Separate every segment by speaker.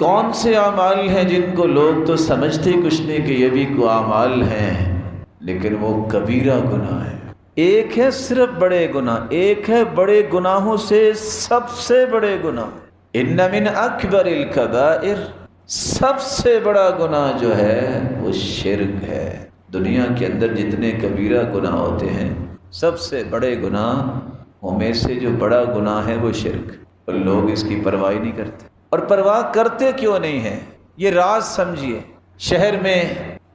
Speaker 1: کون سے اعمال ہیں جن کو لوگ تو سمجھتے کچھ نہیں کہ یہ بھی کوئی اعمال ہیں، لیکن وہ کبیرہ گناہ ہے۔ ایک ہے صرف بڑے گناہ، ایک ہے بڑے گناہوں سے سب سے بڑے گناہ۔ ان من اکبر الکبائر، سب سے بڑا گناہ جو ہے وہ شرک ہے۔ دنیا کے اندر جتنے کبیرہ گناہ ہوتے ہیں، سب سے بڑے گناہوں میں سے جو بڑا گناہ ہے وہ شرک، اور لوگ اس کی پرواہ نہیں کرتے۔ اور پرواہ کرتے کیوں نہیں ہیں؟ یہ راز سمجھیے۔ شہر میں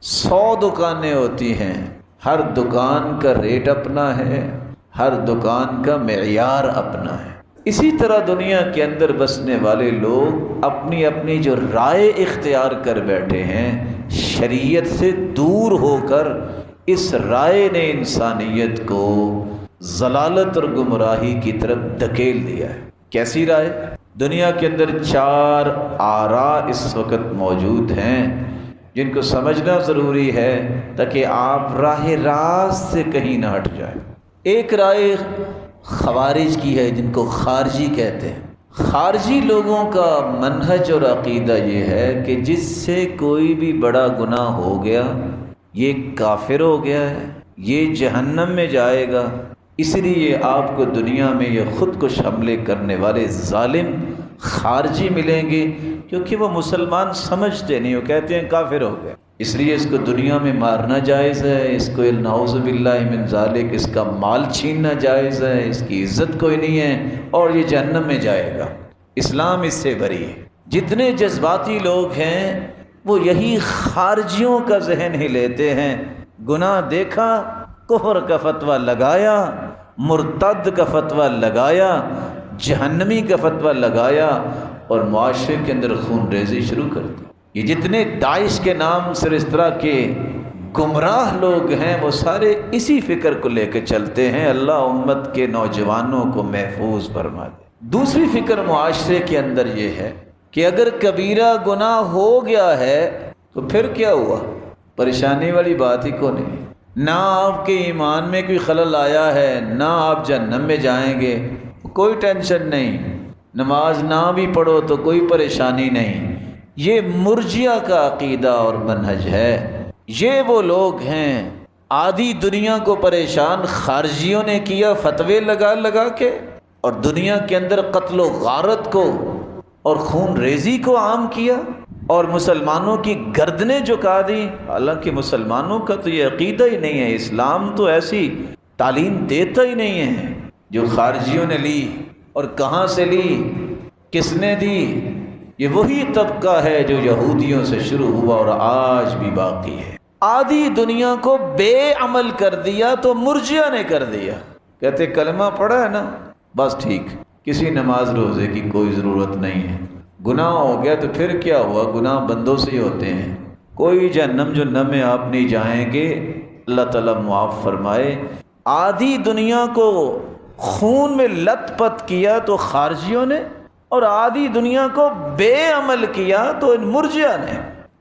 Speaker 1: 100 دکانیں ہوتی ہیں، ہر دکان کا ریٹ اپنا ہے، ہر دکان کا معیار اپنا ہے۔ اسی طرح دنیا کے اندر بسنے والے لوگ اپنی اپنی جو رائے اختیار کر بیٹھے ہیں، شریعت سے دور ہو کر اس رائے نے انسانیت کو ضلالت اور گمراہی کی طرف دھکیل دیا ہے۔ کیسی رائے؟ دنیا کے اندر 4 آراء اس وقت موجود ہیں جن کو سمجھنا ضروری ہے تاکہ آپ راہ راست سے کہیں نہ ہٹ جائیں۔ ایک رائے خوارج کی ہے جن کو خارجی کہتے ہیں۔ خارجی لوگوں کا منہج اور عقیدہ یہ ہے کہ جس سے کوئی بھی بڑا گناہ ہو گیا یہ کافر ہو گیا ہے، یہ جہنم میں جائے گا۔ اس لیے آپ کو دنیا میں یہ خود کش حملے کرنے والے ظالم خارجی ملیں گے، کیونکہ وہ مسلمان سمجھتے نہیں، وہ کہتے ہیں کافر ہو گئے، اس لیے اس کو دنیا میں مارنا جائز ہے، اس کو نعوذ باللہ من ذالک اس کا مال چھیننا جائز ہے، اس کی عزت کوئی نہیں ہے اور یہ جہنم میں جائے گا۔ اسلام اس سے بری ہے۔ جتنے جذباتی لوگ ہیں وہ یہی خارجیوں کا ذہن ہی لیتے ہیں۔ گناہ دیکھا، کفر کا فتویٰ لگایا، مرتد کا فتویٰ لگایا، جہنمی کا فتویٰ لگایا، اور معاشرے کے اندر خون ریزی شروع کر دی۔ یہ جتنے داعش کے نام سے اس طرح کے گمراہ لوگ ہیں وہ سارے اسی فکر کو لے کے چلتے ہیں۔ اللہ امت کے نوجوانوں کو محفوظ فرما دے۔ دوسری فکر معاشرے کے اندر یہ ہے کہ اگر کبیرہ گناہ ہو گیا ہے تو پھر کیا ہوا؟ پریشانی والی بات ہی کو نہیں۔ نہ آپ کے ایمان میں کوئی خلل آیا ہے، نہ آپ جہنم میں جائیں گے، کوئی ٹینشن نہیں، نماز نہ بھی پڑھو تو کوئی پریشانی نہیں۔ یہ مرجئہ کا عقیدہ اور منہج ہے۔ یہ وہ لوگ ہیں، آدھی دنیا کو پریشان خارجیوں نے کیا فتوے لگا لگا کے، اور دنیا کے اندر قتل و غارت کو اور خون ریزی کو عام کیا، اور مسلمانوں کی گردنیں جھکا دی۔ حالانکہ مسلمانوں کا تو یہ عقیدہ ہی نہیں ہے، اسلام تو ایسی تعلیم دیتا ہی نہیں ہے جو خارجیوں نے لی۔ اور کہاں سے لی؟ کس نے دی؟ یہ وہی طبقہ ہے جو یہودیوں سے شروع ہوا اور آج بھی باقی ہے۔ آدھی دنیا کو بے عمل کر دیا تو مرجئہ نے کر دیا۔ کہتے کلمہ پڑھا ہے نا، بس ٹھیک، کسی نماز روزے کی کوئی ضرورت نہیں ہے۔ گناہ ہو گیا تو پھر کیا ہوا؟ گناہ بندوں سے ہی ہوتے ہیں، کوئی جہنم جو نم میں آپ نہیں جائیں گے، اللہ تعالیٰ معاف فرمائے۔ آدھی دنیا کو خون میں لت پت کیا تو خارجیوں نے، اور آدھی دنیا کو بے عمل کیا تو ان مرجئہ نے۔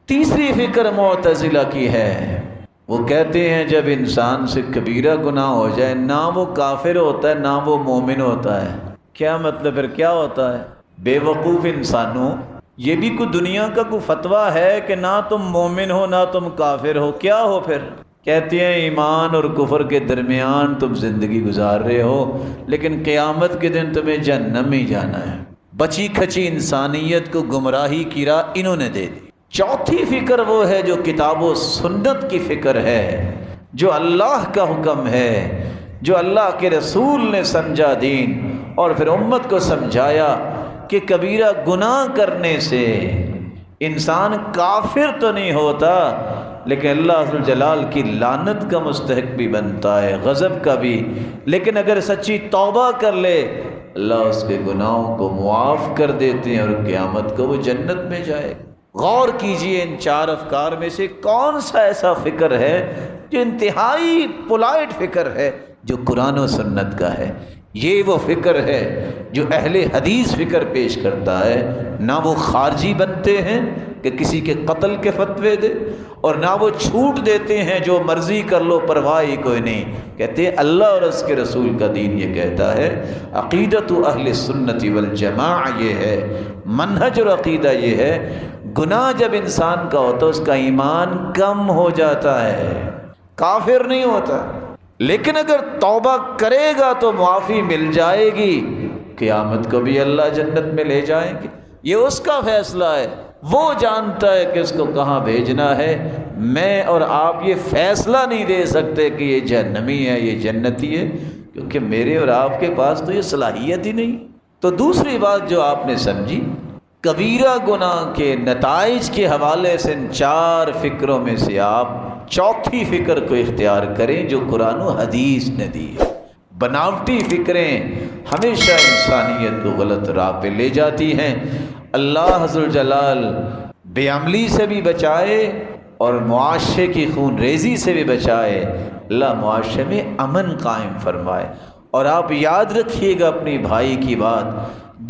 Speaker 1: تیسری فکر معتزلہ کی ہے، وہ کہتے ہیں جب انسان سے کبیرہ گناہ ہو جائے نہ وہ کافر ہوتا ہے نہ وہ مومن ہوتا ہے۔ کیا مطلب؟ پھر کیا ہوتا ہے؟ بے وقوف انسانوں، یہ بھی کوئی دنیا کا کوئی فتویٰ ہے کہ نہ تم مومن ہو نہ تم کافر ہو؟ کیا ہو پھر؟ کہتے ہیں ایمان اور کفر کے درمیان تم زندگی گزار رہے ہو، لیکن قیامت کے دن تمہیں جہنم میں جانا ہے۔ بچی کھچی انسانیت کو گمراہی کی راہ انہوں نے دے دی۔ چوتھی فکر وہ ہے جو کتاب و سنت کی فکر ہے، جو اللہ کا حکم ہے، جو اللہ کے رسول نے سمجھا دین اور پھر امت کو سمجھایا کہ کبیرہ گناہ کرنے سے انسان کافر تو نہیں ہوتا لیکن اللہ جلال کی لعنت کا مستحق بھی بنتا ہے، غضب کا بھی۔ لیکن اگر سچی توبہ کر لے اللہ اس کے گناہوں کو معاف کر دیتے ہیں اور قیامت کو وہ جنت میں جائے۔ غور کیجئے ان 4 افکار میں سے کون سا ایسا فکر ہے جو انتہائی پولائٹ فکر ہے، جو قرآن و سنت کا ہے۔ یہ وہ فکر ہے جو اہل حدیث فکر پیش کرتا ہے۔ نہ وہ خارجی بنتے ہیں کہ کسی کے قتل کے فتوے دے، اور نہ وہ چھوٹ دیتے ہیں جو مرضی کر لو پرواہ ہی کوئی نہیں۔ کہتے ہیں اللہ اور اس کے رسول کا دین یہ کہتا ہے، عقیدت اہل سنت والجماع یہ ہے، منہج اور عقیدہ یہ ہے، گناہ جب انسان کا ہوتا ہے اس کا ایمان کم ہو جاتا ہے، کافر نہیں ہوتا، لیکن اگر توبہ کرے گا تو معافی مل جائے گی، قیامت کو بھی اللہ جنت میں لے جائیں گے۔ یہ اس کا فیصلہ ہے، وہ جانتا ہے کہ اس کو کہاں بھیجنا ہے۔ میں اور آپ یہ فیصلہ نہیں دے سکتے کہ یہ جہنمی ہے یہ جنتی ہے، کیونکہ میرے اور آپ کے پاس تو یہ صلاحیت ہی نہیں۔ تو دوسری بات جو آپ نے سمجھی، کبیرہ گناہ کے نتائج کے حوالے سے ان 4 فکروں میں سے آپ چوتھی فکر کو اختیار کریں جو قرآن و حدیث نے دی ہے۔ بناوٹی فکریں ہمیشہ انسانیت کو غلط راہ پہ لے جاتی ہیں۔ اللہ عز و جلال بے عملی سے بھی بچائے اور معاشرے کی خون ریزی سے بھی بچائے، اللہ معاشرے میں امن قائم فرمائے۔ اور آپ یاد رکھیے گا اپنی بھائی کی بات،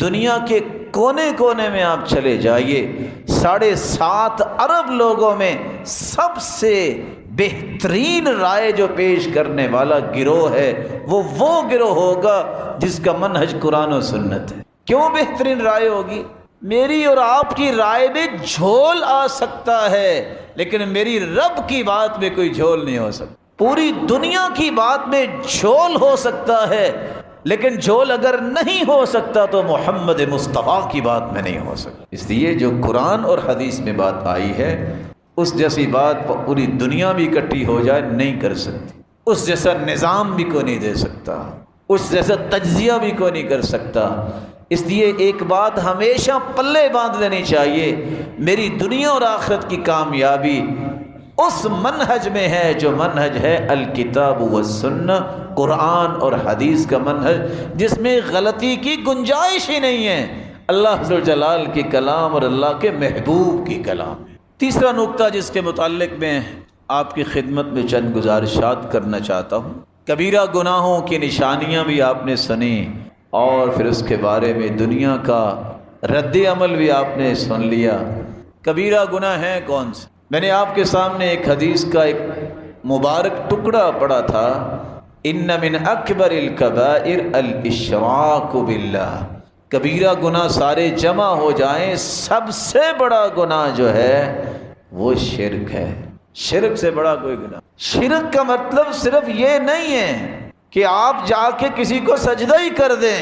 Speaker 1: دنیا کے کونے کونے میں آپ چلے جائیے، 7.5 ارب لوگوں میں سب سے بہترین رائے جو پیش کرنے والا گروہ ہے وہ گروہ ہوگا جس کا منہج قرآن و سنت ہے۔ کیوں بہترین رائے ہوگی؟ میری اور آپ کی رائے میں جھول آ سکتا ہے، لیکن میری رب کی بات میں کوئی جھول نہیں ہو سکتا۔ پوری دنیا کی بات میں جھول ہو سکتا ہے، لیکن جھول اگر نہیں ہو سکتا تو محمد مصطفیٰ کی بات میں نہیں ہو سکتا۔ اس لیے جو قرآن اور حدیث میں بات آئی ہے اس جیسی بات پوری دنیا بھی اکٹھی ہو جائے نہیں کر سکتی، اس جیسا نظام بھی کوئی نہیں دے سکتا، اس جیسا تجزیہ بھی کوئی نہیں کر سکتا۔ اس لیے ایک بات ہمیشہ پلے باندھ لینی چاہیے، میری دنیا اور آخرت کی کامیابی اس منہج میں ہے جو منہج ہے الکتاب والسنہ، قرآن اور حدیث کا منہج، جس میں غلطی کی گنجائش ہی نہیں ہے، اللہ عز و جلال کی کلام اور اللہ کے محبوب کی کلام ہے۔ تیسرا نقطہ جس کے متعلق میں آپ کی خدمت میں چند گزارشات کرنا چاہتا ہوں، کبیرہ گناہوں کی نشانیاں بھی آپ نے سنی اور پھر اس کے بارے میں دنیا کا رد عمل بھی آپ نے سن لیا۔ کبیرہ گناہ ہیں کون سے؟ میں نے آپ کے سامنے ایک حدیث کا ایک مبارک ٹکڑا پڑھا تھا، ان من اکبر الکبائر الاشراک باللہ، کبیرہ گناہ سارے جمع ہو جائیں سب سے بڑا گناہ جو ہے وہ شرک ہے۔ شرک سے بڑا کوئی گناہ، شرک کا مطلب صرف یہ نہیں ہے کہ آپ جا کے کسی کو سجدہ ہی کر دیں،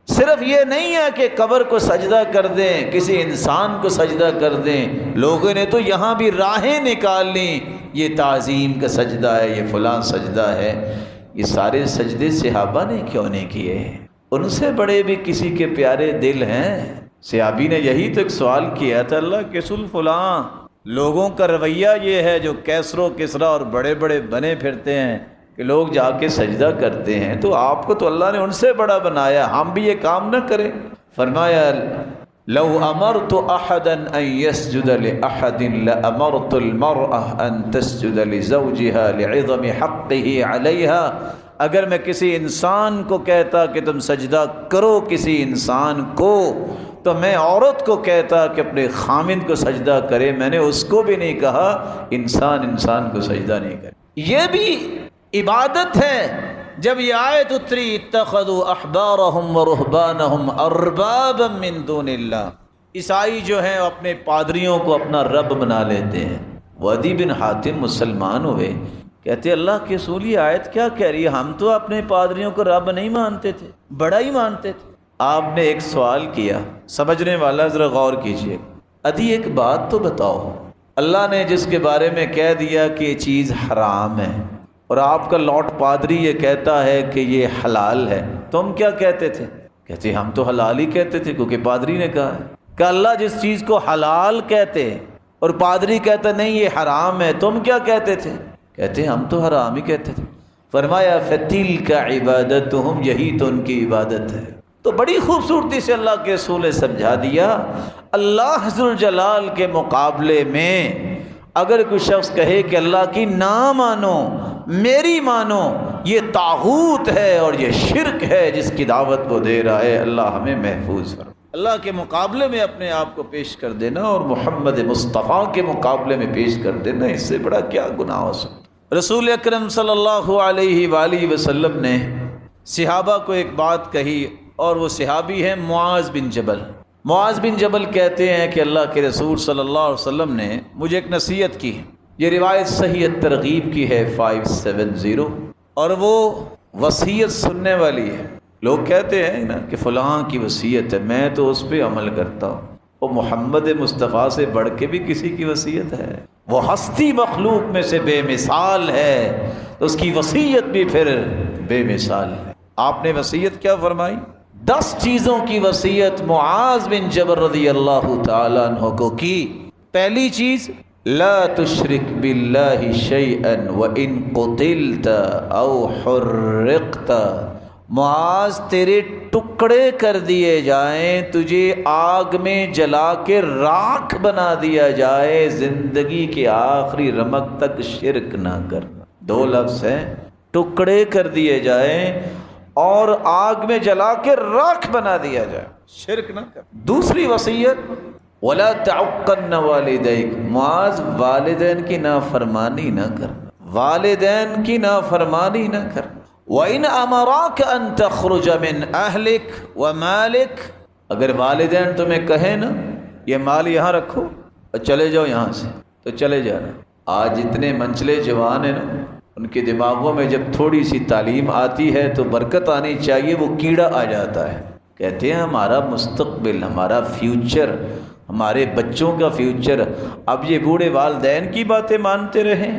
Speaker 1: صرف یہ نہیں ہے کہ قبر کو سجدہ کر دیں، کسی انسان کو سجدہ کر دیں۔ لوگوں نے تو یہاں بھی راہیں نکال لیں، یہ تعظیم کا سجدہ ہے، یہ فلاں سجدہ ہے۔ یہ سارے سجدے صحابہ نے کیوں نہیں کیے؟ ان سے بڑے بھی کسی کے پیارے دل ہیں۔ صحابی نے یہی تو ایک سوال کیا تھا، اللہ کے رسول فلاں لوگوں کا رویہ یہ ہے جو کیسر و کسریٰ اور بڑے بڑے بنے پھرتے ہیں کہ لوگ جا کے سجدہ کرتے ہیں، تو آپ کو تو اللہ نے ان سے بڑا بنایا، ہم بھی یہ کام نہ کریں؟ فرمایا لو امرت احدا ان يسجد لاحد لامرت المرأة ان تسجد لزوجها لعظم حقه عليها، اگر میں کسی انسان کو کہتا کہ تم سجدہ کرو کسی انسان کو، تو میں عورت کو کہتا کہ اپنے خامند کو سجدہ کرے، میں نے اس کو بھی نہیں کہا انسان کو سجدہ نہیں کرے۔ یہ بھی عبادت ہے۔ جب یہ آیت اتری اتخذوا احبارهم ورهبانهم اربابا من دون اللہ، عیسائی جو ہیں اپنے پادریوں کو اپنا رب بنا لیتے ہیں۔ وادی بن حاتم مسلمان ہوئے، کہتے اللہ کے رسول یہ آیت کیا کہہ رہی ہے؟ ہم تو اپنے پادریوں کو رب نہیں مانتے تھے، بڑا ہی مانتے تھے۔ آپ نے ایک سوال کیا، سمجھنے والا ذرا غور کیجئے، ادھی ایک بات تو بتاؤ، اللہ نے جس کے بارے میں کہہ دیا کہ یہ چیز حرام ہے اور آپ کا لوٹ پادری یہ کہتا ہے کہ یہ حلال ہے، تم کیا کہتے تھے؟ کہتے ہم تو حلال ہی کہتے تھے کیونکہ پادری نے کہا ہے۔ کہ اللہ جس چیز کو حلال کہتے اور پادری کہتا نہیں یہ حرام ہے، تم کیا کہتے تھے؟ کہتے ہم تو حرام ہی کہتے تھے۔ فرمایا فَتِلْكَ عِبَادَتُهُمْ، یہی تو ان کی عبادت ہے۔ تو بڑی خوبصورتی سے اللہ کے رسول نے سمجھا دیا، اللہ ذوالجلال کے مقابلے میں اگر کوئی شخص کہے کہ اللہ کی نہ مانو، میری مانو، یہ طاغوت ہے اور یہ شرک ہے جس کی دعوت وہ دے رہا ہے۔ اللہ ہمیں محفوظ فرمائے۔ اللہ کے مقابلے میں اپنے آپ کو پیش کر دینا اور محمد مصطفیٰ کے مقابلے میں پیش کر دینا، اس سے بڑا کیا گناہ ہو سکتا۔ رسول اکرم صلی اللہ علیہ وآلہ وسلم نے صحابہ کو ایک بات کہی، اور وہ صحابی ہیں معاذ بن جبل۔ معاذ بن جبل کہتے ہیں کہ اللہ کے رسول صلی اللہ علیہ وسلم نے مجھے ایک نصیحت کی۔ یہ روایت صحیح ترغیب کی ہے 570، اور وہ وصیت سننے والی ہے۔ لوگ کہتے ہیں نا کہ فلاں کی وصیت ہے، میں تو اس پہ عمل کرتا ہوں۔ وہ محمد مصطفیٰ سے بڑھ کے بھی کسی کی وصیت ہے؟ وہ ہستی مخلوق میں سے بے مثال ہے، تو اس کی وصیت بھی پھر بے مثال ہے۔ آپ نے وصیت کیا فرمائی؟ 10 چیزوں کی وصیت معاذ بن جبل رضی اللہ تعالیٰ عنہ کو کی۔ پہلی چیز، لا تشرک باللہ شیئا وان قتلت او حرقت۔ معاذ تیرے ٹکڑے کر دیے جائیں، تجھے آگ میں جلا کے راکھ بنا دیا جائے، زندگی کے آخری رمق تک شرک نہ کرنا۔ 2 لفظ ہیں، ٹکڑے کر دیے جائیں اور آگ میں جلا کے راکھ بنا دیا جائے، شرک نہ کر۔ دوسری وصیت، ولا تعقن والدیک۔ معاذ والدین کی نافرمانی نہ کرنا، والدین کی نافرمانی نہ کرنا۔ وَإِنْ أَمَرَاكَ أَن تَخْرُجَ مِنْ أَهْلِكَ وَمَالِكَ، اگر والدین تمہیں کہیں نا یہ مال یہاں رکھو اور چلے جاؤ یہاں سے، تو چلے جانا۔ آج اتنے منچلے جوان ہیں نا، ان کے دماغوں میں جب تھوڑی سی تعلیم آتی ہے تو برکت آنی چاہیے، وہ کیڑا آ جاتا ہے۔ کہتے ہیں ہمارا مستقبل، ہمارا فیوچر، ہمارے بچوں کا فیوچر، اب یہ بوڑھے والدین کی باتیں مانتے رہے،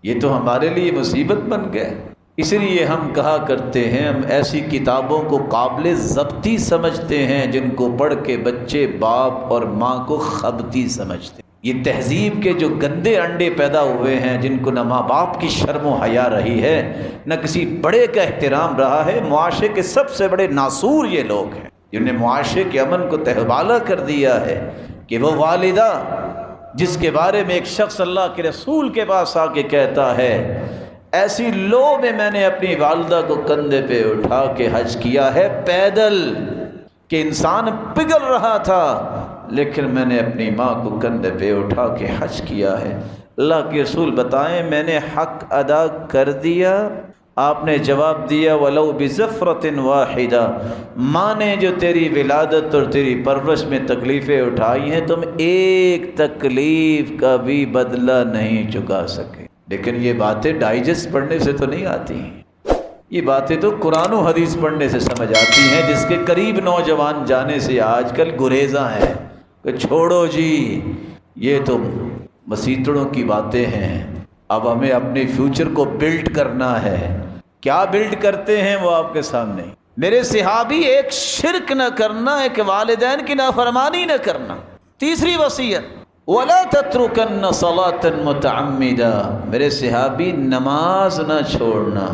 Speaker 1: یہ تو ہمارے لیے مصیبت بن گئے۔ اس لیے ہم کہا کرتے ہیں، ہم ایسی کتابوں کو قابل ضبطی سمجھتے ہیں جن کو پڑھ کے بچے باپ اور ماں کو خبتی سمجھتے ہیں۔ یہ تہذیب کے جو گندے انڈے پیدا ہوئے ہیں، جن کو نہ ماں باپ کی شرم و حیا رہی ہے، نہ کسی بڑے کا احترام رہا ہے۔ معاشرے کے سب سے بڑے ناسور یہ لوگ ہیں، جنہوں نے معاشرے کے امن کو تہوالہ کر دیا ہے کہ وہ والدہ جس کے بارے میں ایک شخص اللہ کے رسول کے پاس آ کے کہتا ہے، ایسی لو میں نے اپنی والدہ کو کندھے پہ اٹھا کے حج کیا ہے پیدل، کہ انسان پگھل رہا تھا لیکن میں نے اپنی ماں کو کندھے پہ اٹھا کے حج کیا ہے۔ اللہ کے رسول بتائیں میں نے حق ادا کر دیا؟ آپ نے جواب دیا، وَلَوْ بِزَفْرَةٍ وَاحِدَةٍ، ماں نے جو تیری ولادت اور تیری پرورش میں تکلیفیں اٹھائی ہیں، تم ایک تکلیف کا بھی بدلہ نہیں چکا سکے۔ لیکن یہ باتیں ڈائجسٹ پڑھنے سے تو نہیں آتی ہیں، یہ باتیں تو قرآن و حدیث پڑھنے سے سمجھ آتی ہیں، جس کے قریب نوجوان جانے سے آج کل گریزاں ہیں کہ چھوڑو جی یہ تو مسیطڑوں کی باتیں ہیں، اب ہمیں اپنے فیوچر کو بلڈ کرنا ہے۔ کیا بلڈ کرتے ہیں وہ آپ کے سامنے۔ میرے صحابی، ایک شرک نہ کرنا، ایک والدین کی نافرمانی نہ کرنا۔ تیسری وصیت، وَلَا تَتْرُكَنَّ صَلَاةً مُتَعَمِّدًا، میرے صحابی نماز نہ چھوڑنا۔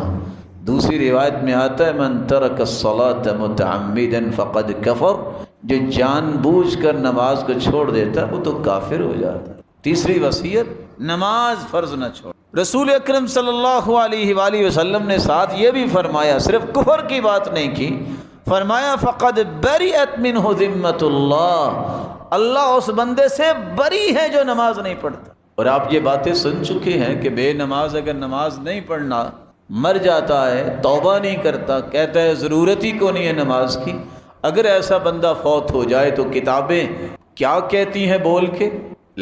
Speaker 1: دوسری روایت میں آتا ہے، مَن تَرَكَ الصَّلَاةَ مُتَعَمِّدًا فَقَدْ كَفَرَ، جو جان بوجھ کر نماز کو چھوڑ دیتا وہ تو کافر ہو جاتا ہے۔ تیسری وصیت، نماز فرض نہ چھوڑ۔ رسول اکرم صلی اللہ علیہ وآلہ وسلم نے ساتھ یہ بھی فرمایا، صرف کفر کی بات نہیں کی، فرمایا فَقَدْ بَرِئَتْ مِنْهُ ذِمَّةُ اللَّهِ، اللہ اس بندے سے بری ہے جو نماز نہیں پڑھتا۔ اور آپ یہ باتیں سن چکے ہیں کہ بے نماز اگر نماز نہیں پڑھنا مر جاتا ہے، توبہ نہیں کرتا، کہتا ہے ضرورت ہی کو نہیں ہے نماز کی۔ اگر ایسا بندہ فوت ہو جائے تو کتابیں کیا کہتی ہیں بول کے،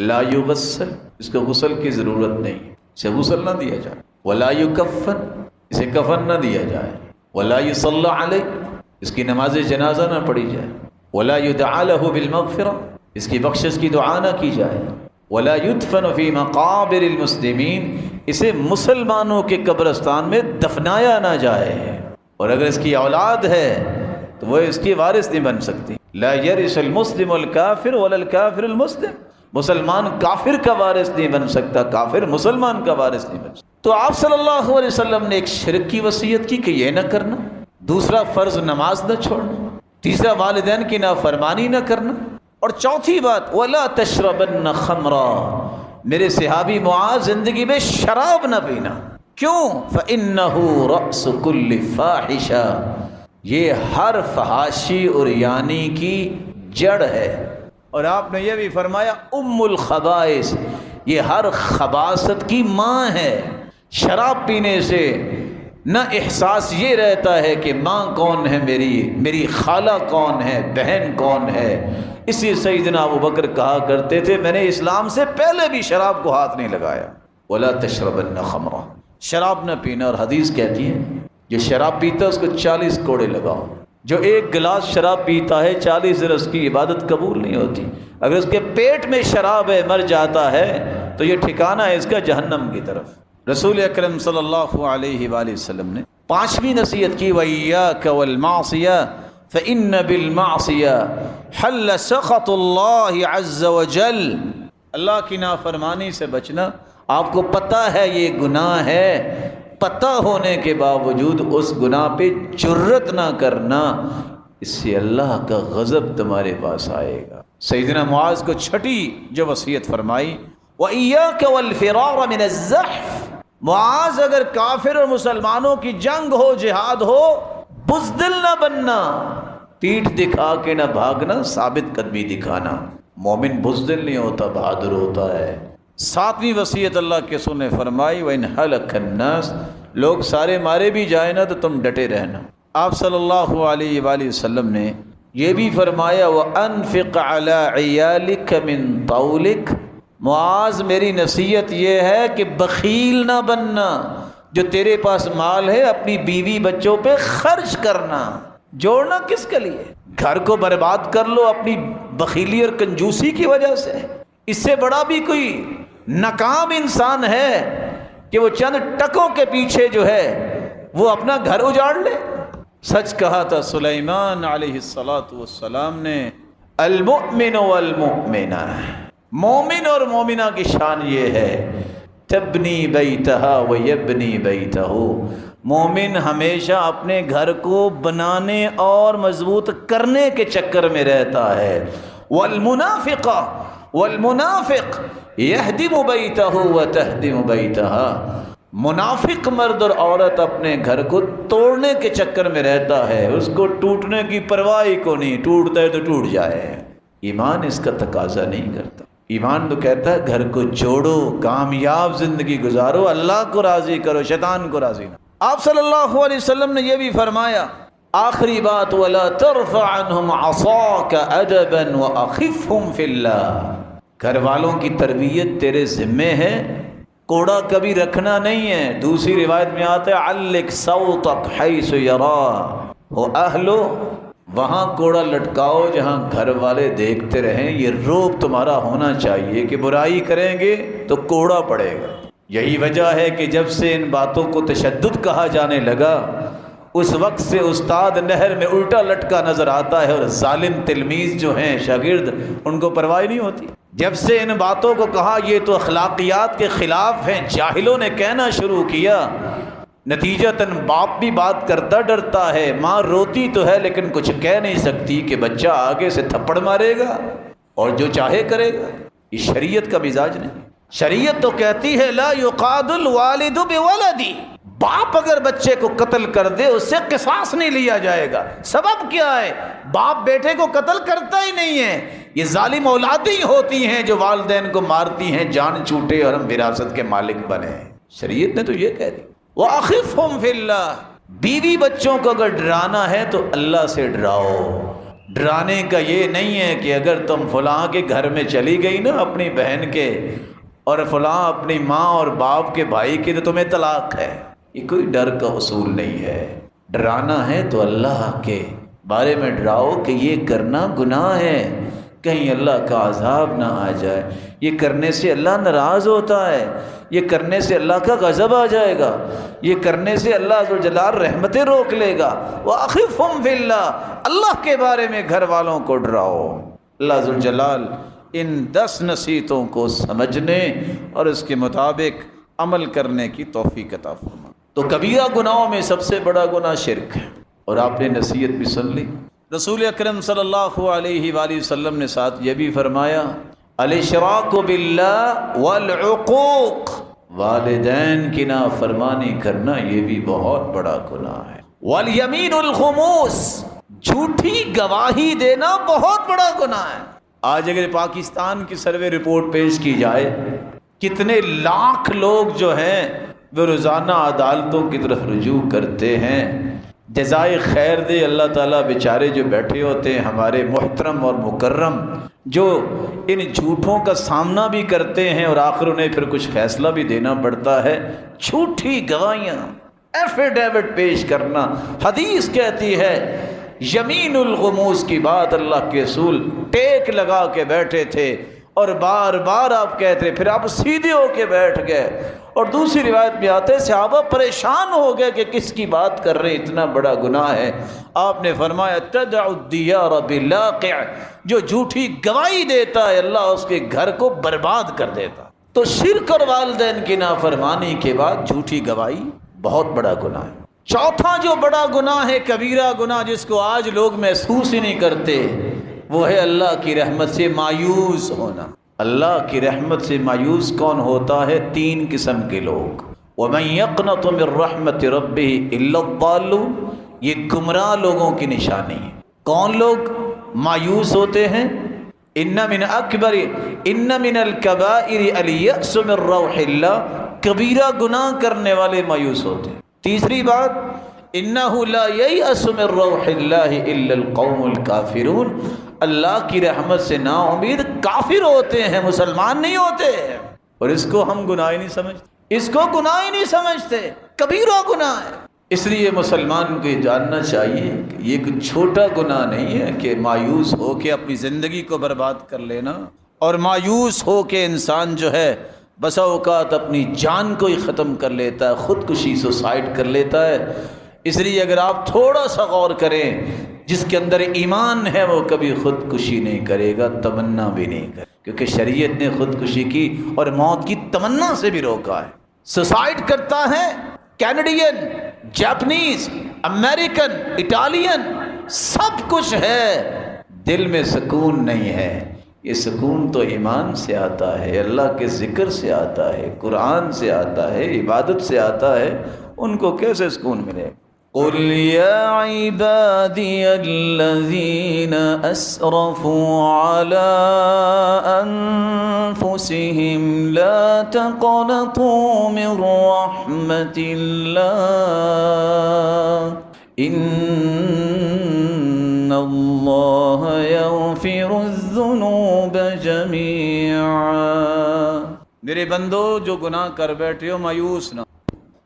Speaker 1: لا یغسل، اس کو غسل کی ضرورت نہیں، اسے غسل نہ دیا جائے، ولا یکفن، اسے کفن نہ دیا جائے، ولا یصلی علیہ، اس کی نماز جنازہ نہ پڑھی جائے، ولا یدعى له بالمغفرہ، اس کی بخشش کی دعا نہ کی جائے، ولا يدفن فی مقابر المسلمین، اسے مسلمانوں کے قبرستان میں دفنایا نہ جائے، اور اگر اس کی اولاد ہے تو وہ اس کی وارث نہیں بن سکتی۔ لا يرث المسلم الکافر ولا الکافر المسلم، مسلمان کافر کا وارث نہیں بن سکتا، کافر مسلمان کا وارث نہیں بن سکتا۔ تو آپ صلی اللہ علیہ وسلم نے ایک شرک کی وصیت کی کہ یہ نہ کرنا، دوسرا فرض نماز نہ چھوڑنا، تیسرا والدین کی نافرمانی نہ کرنا، اور چوتھی بات وَلَا تَشْرَبَنَّ خَمْرًا، میرے صحابی معاذ زندگی میں شراب نہ پینا۔ کیوں؟ فَإِنَّهُ رَأْسُ كُلِّ فَاحِشَةٍ، یہ ہر فحاشی اور یعنی کی جڑ ہے۔ اور آپ نے یہ بھی فرمایا ام الخبائث، یہ ہر خباثت کی ماں ہے۔ شراب پینے سے نہ احساس یہ رہتا ہے کہ ماں کون ہے میری خالہ کون ہے، بہن کون ہے۔ اسی سیدنا ابوبکر کہا کرتے تھے میں نے اسلام سے پہلے بھی شراب کو ہاتھ نہیں لگایا۔ وَلَا تَشْرَبَنَّ خَمْرًا، شراب نہ پینا۔ اور حدیث کہتی ہے جو شراب پیتا ہے اس کو 40 کوڑے لگاؤ۔ جو ایک گلاس شراب پیتا ہے 40 دن اس کی عبادت قبول نہیں ہوتی۔ اگر اس کے پیٹ میں شراب ہے، مر جاتا ہے، تو یہ ٹھکانہ ہے اس کا جہنم کی طرف۔ رسول اکرم صلی اللہ علیہ وآلہ وسلم نے 5ویں نصیحت کی وَإِيَّاكَ وَالْمَعْصِيَةَ فَإِنَّ بِالْمَعْصِيَةِ حَلَّ سَخَطُ اللَّهِ عَزَّ وَجَلَّ، اللہ کی نافرمانی سے بچنا۔ آپ کو پتہ ہے یہ گناہ ہے، پتہ ہونے کے باوجود اس گناہ پہ جرت نہ کرنا، اس سے اللہ کا غضب تمہارے پاس آئے گا۔ سیدنا معاذ کو چھٹی جو وصیت فرمائی وَإِيَّاكَ وَالْفِرَارَ مِنَ الزَّحْفِ، معاذ اگر کافر اور مسلمانوں کی جنگ ہو، جہاد ہو، بزدل نہ بننا، پیٹھ دکھا کے نہ بھاگنا، ثابت قدمی دکھانا۔ مومن بزدل نہیں ہوتا، بہادر ہوتا ہے۔ 7ویں وصیت اللہ کے رسول نے فرمائی وَإِنْ هَلَكَ النَّاسُ، لوگ سارے مارے بھی جائیں نا تو تم ڈٹے رہنا۔ آپ صلی اللہ علیہ وآلہ وسلم نے یہ بھی فرمایا وَأَنفِقْ عَلَىٰ عِيَالِكَ مِنْ طَوْلِكَ، معاذ میری نصیحت یہ ہے کہ بخیل نہ بننا، جو تیرے پاس مال ہے اپنی بیوی بچوں پہ خرچ کرنا، جوڑنا کس کے لیے؟ گھر کو برباد کر لو اپنی بخیلی اور کنجوسی کی وجہ سے۔ اس سے بڑا بھی کوئی ناکام انسان ہے کہ وہ چند ٹکوں کے پیچھے جو ہے وہ اپنا گھر اجاڑ لے۔ سچ کہا تھا سلیمان علیہ السلام نے المؤمن والمؤمنہ، مومن اور مومنہ کی شان یہ ہے تبنی بیتہا ویبنی بیتہ، مومن ہمیشہ اپنے گھر کو بنانے اور مضبوط کرنے کے چکر میں رہتا ہے، والمنافق یہدم بیتہ وتہدم بیتہا، منافق مرد اور عورت اپنے گھر کو توڑنے کے چکر میں رہتا ہے، اس کو ٹوٹنے کی پرواہ کو نہیں، ٹوٹتا ہے تو ٹوٹ جائے۔ ایمان اس کا تقاضا نہیں کرتا، ایمان تو کہتا ہے گھر کو جوڑو، کامیاب زندگی گزارو، اللہ کو راضی کرو، شیطان کو راضی نہ۔ آپ صلی اللہ علیہ وسلم نے یہ بھی فرمایا آخری بات وَلَا تَرْفَعْ عَنْهُمْ عَصَاكَ أَدَبًا وَأَخِفْهُمْ فِي اللَّهِ، گھر والوں کی تربیت تیرے ذمے ہے، کوڑا کبھی رکھنا نہیں ہے۔ دوسری روایت میں آتا ہے عَلِّقْ صَوْتَكْ حَيْثُ يَرَى، ہو اہلو وہاں کوڑا لٹکاؤ جہاں گھر والے دیکھتے رہیں، یہ روب تمہارا ہونا چاہیے کہ برائی کریں گے تو کوڑا پڑے گا۔ یہی وجہ ہے کہ جب سے ان باتوں کو تشدد کہا جانے لگا اس وقت سے استاد نہر میں الٹا لٹکا نظر آتا ہے، اور ظالم تلمیذ جو ہیں شاگرد ان کو پرواہ نہیں ہوتی۔ جب سے ان باتوں کو کہا یہ تو اخلاقیات کے خلاف ہیں، جاہلوں نے کہنا شروع کیا، نتیجتاً باپ بھی بات کرتا ڈرتا ہے، ماں روتی تو ہے لیکن کچھ کہہ نہیں سکتی کہ بچہ آگے سے تھپڑ مارے گا اور جو چاہے کرے گا۔ یہ شریعت کا مزاج نہیں۔ شریعت تو کہتی ہے لا یقاد الوالد بولدی، باپ اگر بچے کو قتل کر دے اس سے قصاص نہیں لیا جائے گا۔ سبب کیا ہے؟ باپ بیٹے کو قتل کرتا ہی نہیں ہے، یہ ظالم اولادیں ہی ہوتی ہیں جو والدین کو مارتی ہیں، جان چھوٹے اور ہم وراثت کے مالک بنے۔ شریعت نے تو یہ کہہ دی وَأَخِفْهُمْ فِي اللَّهِ، بیوی بچوں کو اگر ڈرانا ہے تو اللہ سے ڈراؤ۔ ڈرانے کا یہ نہیں ہے کہ اگر تم فلاں کے گھر میں چلی گئی نا اپنی بہن کے، اور فلاں اپنی ماں اور باپ کے بھائی کے، تو تمہیں طلاق ہے۔ یہ کوئی ڈر کا اصول نہیں ہے۔ ڈرانا ہے تو اللہ کے بارے میں ڈراؤ کہ یہ کرنا گناہ ہے، کہیں اللہ کا عذاب نہ آ جائے، یہ کرنے سے اللہ ناراض ہوتا ہے، یہ کرنے سے اللہ کا غضب آ جائے گا، یہ کرنے سے اللہ ذوالجلال رحمتیں روک لے گا۔ وَأَخِفْهُمْ فِي اللَّهِ، اللہ کے بارے میں گھر والوں کو ڈراؤ۔ اللہ ذوالجلال ان 10 نصیحتوں کو سمجھنے اور اس کے مطابق عمل کرنے کی توفیق عطا فرمائے۔ تو کبیرہ گناہوں میں سب سے بڑا گناہ شرک ہے، اور آپ نے نصیحت بھی سن لی۔ رسول اکرم صلی اللہ علیہ وآلہ وسلم نے ساتھ یہ بھی فرمایا الاشراک باللہ والعقوق، والدین کی نافرمانی کرنا یہ بھی بہت بڑا گناہ ہے۔ والیمین الخموس، جھوٹی گواہی دینا بہت بڑا گناہ ہے۔ آج اگر پاکستان کی سروے رپورٹ پیش کی جائے، کتنے لاکھ لوگ جو ہیں وہ روزانہ عدالتوں کی طرف رجوع کرتے ہیں، جزائے خیر دے اللہ تعالیٰ، بیچارے جو بیٹھے ہوتے ہیں ہمارے محترم اور مکرم، جو ان جھوٹوں کا سامنا بھی کرتے ہیں اور آخر انہیں پھر کچھ فیصلہ بھی دینا پڑتا ہے۔ جھوٹی گواہیاں، ایفیڈیوٹ پیش کرنا، حدیث کہتی ہے یمین الغموس کی بات اللہ کے رسول ٹیک لگا کے بیٹھے تھے اور بار بار آپ کہتے، پھر آپ سیدھے ہو کے بیٹھ گئے۔ اور دوسری روایت میں آتے صحابہ پریشان ہو گئے کہ کس کی بات کر رہے، اتنا بڑا گناہ ہے۔ آپ نے فرمایا تدع الدیار بلاقع، جو جھوٹی گواہی دیتا ہے اللہ اس کے گھر کو برباد کر دیتا۔ تو شرک اور والدین کی نافرمانی کے بعد جھوٹی گواہی بہت بڑا گناہ ہے۔ چوتھا جو بڑا گناہ ہے، کبیرہ گناہ، جس کو آج لوگ محسوس ہی نہیں کرتے، وہ ہے اللہ کی رحمت سے مایوس ہونا۔ اللہ کی رحمت سے مایوس کون ہوتا ہے؟ تین قسم کے لوگ۔ وَمَن يَقْنَطُ مِن رَحْمَةِ رَبِّهِ إِلَّا الضَّالُّونَ، یہ گمراہ لوگوں کی نشانی ہے۔ کون لوگ مایوس ہوتے ہیں؟ ان من الکبائر الیأس من روح اللہ، کبیرہ گناہ کرنے والے مایوس ہوتے ہیں۔ تیسری بات، انہ لا ییأس من روح اللہ الا القوم الکافرون، اللہ کی رحمت سے نا امید کافر ہوتے ہیں، مسلمان نہیں ہوتے ہیں۔ اور اس کو ہم گناہ ہی نہیں سمجھتے، اس کو گناہ ہی نہیں سمجھتے، کبیرہ گناہ ہے۔ اس لیے مسلمان کو یہ جاننا چاہیے کہ یہ کوئی چھوٹا گناہ نہیں ہے کہ مایوس ہو کے اپنی زندگی کو برباد کر لینا، اور مایوس ہو کے انسان جو ہے بسا اوقات اپنی جان کو ہی ختم کر لیتا ہے، خودکشی سوسائڈ کر لیتا ہے۔ اس لیے اگر آپ تھوڑا سا غور کریں، جس کے اندر ایمان ہے وہ کبھی خودکشی نہیں کرے گا، تمنا بھی نہیں کرے، کیونکہ شریعت نے خودکشی کی اور موت کی تمنا سے بھی روکا ہے۔ سوسائڈ کرتا ہے کینیڈین، جاپنیز، امریکن، اٹالین، سب کچھ ہے، دل میں سکون نہیں ہے۔ یہ سکون تو ایمان سے آتا ہے، اللہ کے ذکر سے آتا ہے، قرآن سے آتا ہے، عبادت سے آتا ہے، ان کو کیسے سکون ملے؟ قل یا عبادی الذین اسرفوا علی انفسہم لا تقنطوا من رحمت اللہ ان اللہ یغفر الذنوب جمیعا۔ میرے بندو جو گناہ کر بیٹھے ہو مایوس نہ،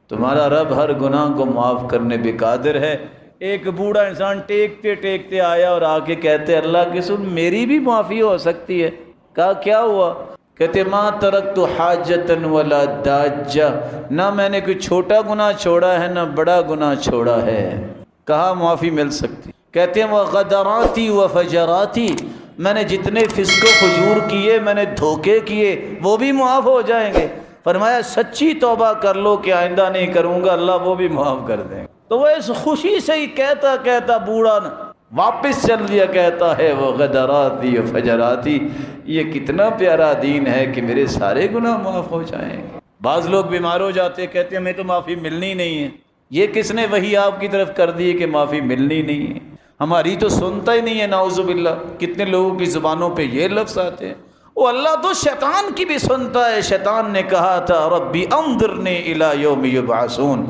Speaker 1: تمہارا رب ہر گناہ کو معاف کرنے بے قادر ہے۔ ایک بوڑھا انسان ٹیکتے ٹیکتے آیا اور آ کے کہتے اللہ کے سن میری بھی معافی ہو سکتی ہے۔ کہا کیا ہوا؟ کہتے ما ترکت حاجتا ولا داجہ، نہ میں نے کوئی چھوٹا گناہ چھوڑا ہے نہ بڑا گناہ چھوڑا ہے۔ کہا معافی مل سکتی؟ کہتے ہیں وغدراتی وفجراتی، میں نے جتنے فسق و فجور کیے، میں نے دھوکے کیے، وہ بھی معاف ہو جائیں گے۔ فرمایا سچی توبہ کر لو کہ آئندہ نہیں کروں گا، اللہ وہ بھی معاف کر دیں گے۔ تو وہ اس خوشی سے ہی کہتا کہتا بوڑھا واپس چل دیا، کہتا ہے وہ غدراتی و فجراتی، یہ کتنا پیارا دین ہے کہ میرے سارے گناہ معاف ہو جائیں گے۔ بعض لوگ بیمار ہو جاتے، کہتے ہیں ہمیں تو معافی ملنی نہیں ہے۔ یہ کس نے وحی آپ کی طرف کر دی کہ معافی ملنی نہیں ہے؟ ہماری تو سنتا ہی نہیں ہے، نعوذ باللہ۔ کتنے لوگوں کی زبانوں پہ یہ لفظ آتے ہیں۔ وہ اللہ تو شیطان کی بھی سنتا ہے۔ شیطان نے کہا تھا ربی انظرنی الی یوم یبعثون،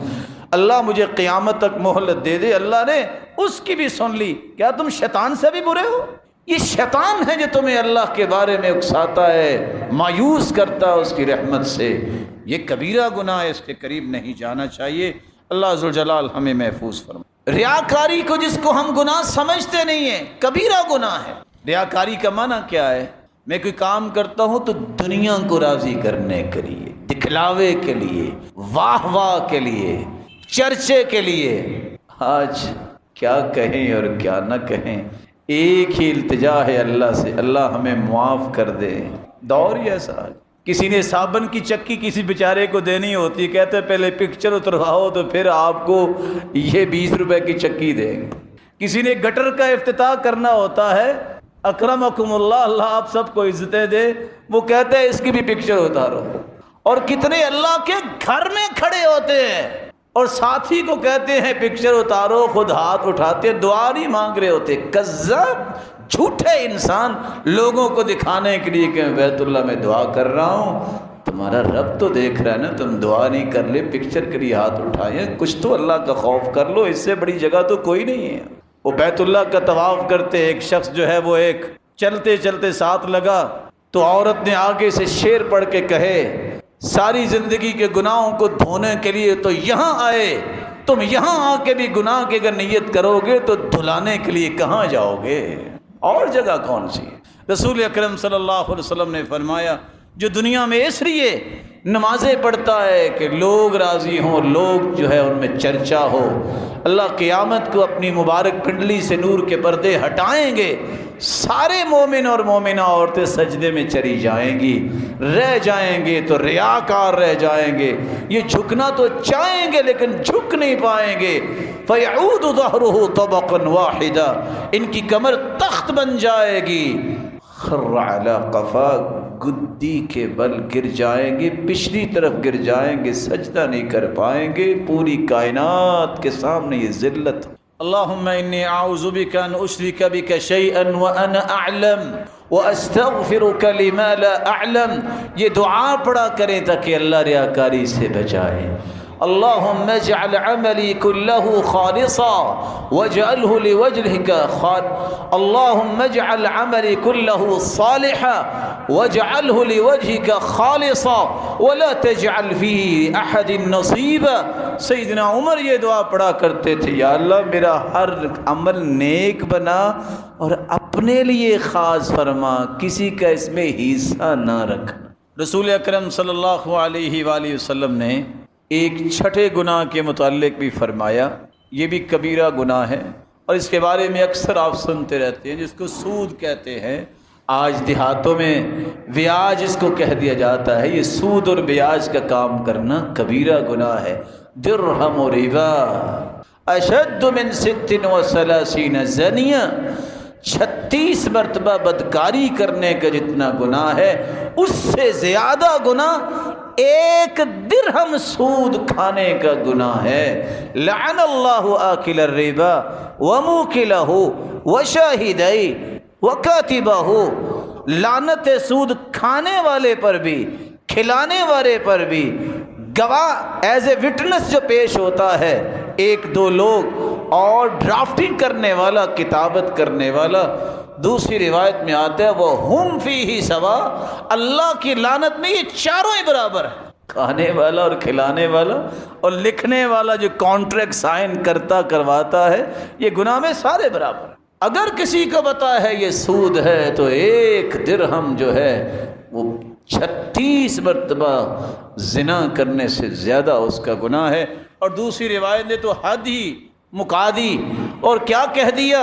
Speaker 1: اللہ مجھے قیامت تک مہلت دے دے۔ اللہ نے اس کی بھی سن لی۔ کیا تم شیطان سے بھی برے ہو؟ یہ شیطان ہے جو تمہیں اللہ کے بارے میں اکساتا ہے، مایوس کرتا ہے اس کی رحمت سے۔ یہ کبیرہ گناہ ہے، اس کے قریب نہیں جانا چاہیے۔ اللہ ذوالجلال ہمیں محفوظ فرمائے۔ ریاکاری کو جس کو ہم گناہ سمجھتے نہیں ہیں، کبیرہ گناہ ہے۔ ریاکاری کا معنی کیا ہے؟ میں کوئی کام کرتا ہوں تو دنیا کو راضی کرنے کے لیے، دکھلاوے کے لیے، واہ واہ کے لیے، چرچے کے لیے۔ آج کیا کہیں اور کیا نہ کہیں، ایک ہی التجا ہے اللہ سے، اللہ ہمیں معاف کر دے۔ دور ہی ایسا ہے۔ کسی نے صابن کی چکی کسی بیچارے کو دینی ہوتی، کہتے پہلے پکچر اترواؤ تو پھر آپ کو یہ 20 روپے کی چکی دیں گے۔ کسی نے گٹر کا افتتاح کرنا ہوتا ہے، اکرمکم اللہ، اللہ آپ سب کو عزتیں دے، وہ کہتے ہیں اس کی بھی پکچر اتارو۔ اور کتنے اللہ کے گھر میں کھڑے ہوتے ہیں اور ساتھی کو کہتے ہیں پکچر اتارو، خود ہاتھ اٹھاتے، دعا نہیں مانگ رہے ہوتے۔ کذاب، جھوٹے انسان، لوگوں کو دکھانے کے لیے کہ میں بیت اللہ میں دعا کر رہا ہوں۔ تمہارا رب تو دیکھ رہا ہے نا، تم دعا نہیں کر لے، پکچر کے لیے ہاتھ اٹھائے، کچھ تو اللہ کا خوف کر لو، اس سے بڑی جگہ تو کوئی نہیں ہے۔ وہ بیت اللہ کا طواف کرتے، ایک شخص جو ہے وہ ایک چلتے چلتے ساتھ لگا تو عورت نے آگے سے شعر پڑھ کے کہے، ساری زندگی کے گناہوں کو دھونے کے لیے تو یہاں آئے، تم یہاں آ کے بھی گناہ کی اگر نیت کرو گے تو دھلانے کے لیے کہاں جاؤ گے، اور جگہ کون سی؟ رسول اکرم صلی اللہ علیہ وسلم نے فرمایا، جو دنیا میں اس لیے نمازیں پڑھتا ہے کہ لوگ راضی ہوں، لوگ جو ہے ان میں چرچا ہو، اللہ قیامت کو اپنی مبارک پنڈلی سے نور کے پردے ہٹائیں گے، سارے مومن اور مومنہ عورتیں سجدے میں چلی جائیں گی، رہ جائیں گے تو ریاکار رہ جائیں گے، یہ جھکنا تو چاہیں گے لیکن جھک نہیں پائیں گے، فَيَعُودُ ظَهْرُهُ طَبَقًا وَاحِدًا، ان کی کمر تخت بن جائے گی، خر علی قفا، گدی کے بل گر جائیں گے، پچھلی طرف گر جائیں گے، سجدہ نہیں کر پائیں گے، پوری کائنات کے سامنے یہ ذلت۔ اللہم انی اعوذ بک ان اشرک بک شیئا وانا اعلم واستغفرک لما لا اعلم، یہ دعا پڑھا کریں تاکہ اللہ ریاکاری سے بچائے۔ اللہم اجعل عملی کلہ خالصا واجعلہ لوجہک اللہم اجعل عملی کلہ صالحا واجعلہ لوجہک خالصا ولا تجعل فیہ احد نصیبا۔ سیدنا عمر یہ دعا پڑھا کرتے تھے، یا اللہ میرا ہر عمل نیک بنا اور اپنے لیے خاص فرما، کسی کا اس میں حصہ نہ رکھ۔ رسول اکرم صلی اللہ علیہ وآلہ وسلم نے ایک چھٹے گناہ کے متعلق بھی فرمایا، یہ بھی کبیرہ گناہ ہے اور اس کے بارے میں اکثر آپ سنتے رہتے ہیں، جس کو سود کہتے ہیں، آج دیہاتوں میں بیاج اس کو کہہ دیا جاتا ہے۔ یہ سود اور بیاج کا کام کرنا کبیرہ گناہ ہے۔ درہم و ربا اشد من 36 زنیہ، 36 مرتبہ بدکاری کرنے کا جتنا گناہ ہے اس سے زیادہ گناہ ایک درہم سود کھانے کا گناہ ہے۔ لعن اللہ آکل الربا وموکلہ وشاہدی وکاتبہ، لعنت سود کھانے والے پر بھی، کھلانے والے پر بھی، گواہ ایز اے وٹنس جو پیش ہوتا ہے، ایک دو لوگ، اور ڈرافٹنگ کرنے والا، کتابت کرنے والا۔ دوسری روایت میں آتا ہے وہ ہم فیہ سوا، اللہ کی لعنت میں یہ چاروں ہی برابر ہیں، کھانے والا اور کھلانے والا اور لکھنے والا جو کانٹریکٹ سائن کرتا کرواتا ہے، یہ گناہ میں سارے برابر ہیں۔ اگر کسی کو پتا ہے یہ سود ہے تو ایک درہم جو ہے وہ 36 مرتبہ زنا کرنے سے زیادہ اس کا گناہ ہے۔ اور دوسری روایت نے تو حد ہی مکا دی، اور کیا کہہ دیا،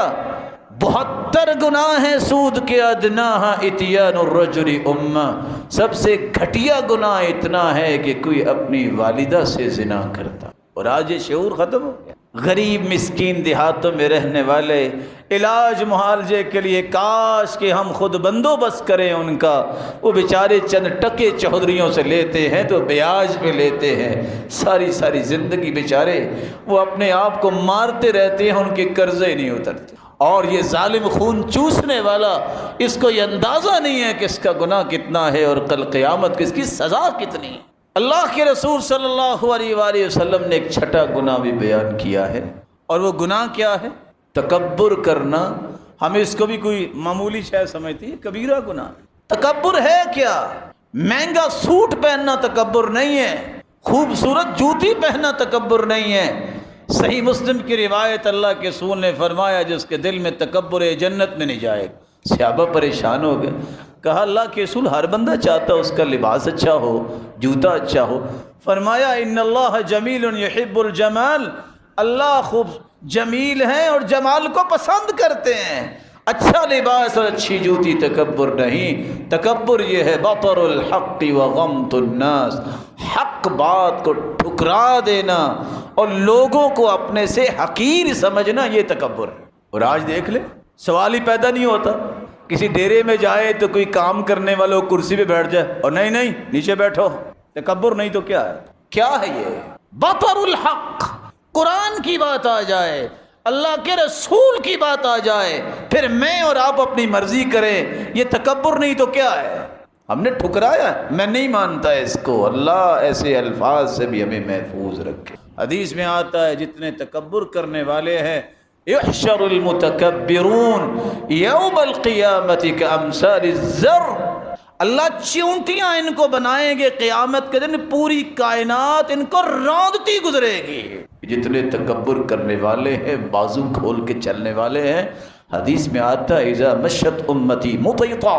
Speaker 1: 72 گناہ ہیں سود کے، ادناہا اتیان الرجل امہ، سب سے گھٹیا گناہ اتنا ہے کہ کوئی اپنی والدہ سے زنا کرتا۔ اور آج یہ شعور ختم ہو گیا۔ غریب مسکین دیہاتوں میں رہنے والے علاج معالجے کے لیے کاش کہ ہم خود بندوبست کریں ان کا، وہ بیچارے چند ٹکے چودھریوں سے لیتے ہیں تو بیاج پہ لیتے ہیں، ساری ساری زندگی بیچارے وہ اپنے آپ کو مارتے رہتے ہیں، ان کے قرضے نہیں اترتے۔ اور یہ ظالم خون چوسنے والا، اس کو یہ اندازہ نہیں ہے کہ اس کا گناہ کتنا ہے اور کل قیامت اس کی سزا کتنی ہے۔ اللہ کے رسول صلی اللہ علیہ وآلہ وسلم نے ایک چھٹا گناہ بھی بیان کیا ہے، اور وہ گناہ کیا ہے؟ تکبر کرنا۔ ہم اس کو بھی کوئی معمولی شے سمجھتے ہیں، کبیرہ گناہ۔ تکبر ہے کیا؟ مہنگا سوٹ پہننا تکبر نہیں ہے، خوبصورت جوتی پہننا تکبر نہیں ہے۔ صحیح مسلم کی روایت، اللہ کے رسول نے فرمایا جس کے دل میں تکبر ہے جنت میں نہیں جائے گا۔ صحابہ پریشان ہو گئے، کہا اللہ کے رسول ہر بندہ چاہتا ہے اس کا لباس اچھا ہو، جوتا اچھا ہو۔ فرمایا ان اللہ جمیل یحب الجمال، اللہ خوب جمیل ہیں اور جمال کو پسند کرتے ہیں۔ اچھا لباس اور اچھی جوتی تکبر نہیں، تکبر یہ ہے بطر الحق وغمط الناس، حق بات کو ٹھکرا دینا اور لوگوں کو اپنے سے حقیر سمجھنا، یہ تکبر ہے۔ اور آج دیکھ لے، سوال ہی پیدا نہیں ہوتا، کسی ڈیرے میں جائے تو کوئی کام کرنے والوں کرسی پہ بیٹھ جائے اور نہیں نیچے بیٹھو، تکبر نہیں تو کیا ہے؟ کیا ہے یہ؟ بطر الحق، قرآن کی بات آ جائے، اللہ کے رسول کی بات آ جائے، پھر میں اور آپ اپنی مرضی کریں، یہ تکبر نہیں تو کیا ہے؟ ہم نے ٹھکرایا، میں نہیں مانتا اس کو۔ اللہ ایسے الفاظ سے بھی ہمیں محفوظ رکھے۔ حدیث میں آتا ہے جتنے تکبر کرنے والے ہیں، یحشر المتکبرون یوم القیامت کامثال الزر، اللہ چیونٹیاں ان کو بنائیں گے قیامت کے دن، پوری کائنات ان کو راندتی گزرے گی۔ جتنے تکبر کرنے والے ہیں، بازو کھول کے چلنے والے ہیں، حدیث میں آتا ہے اذا مشت امتی مطیطا،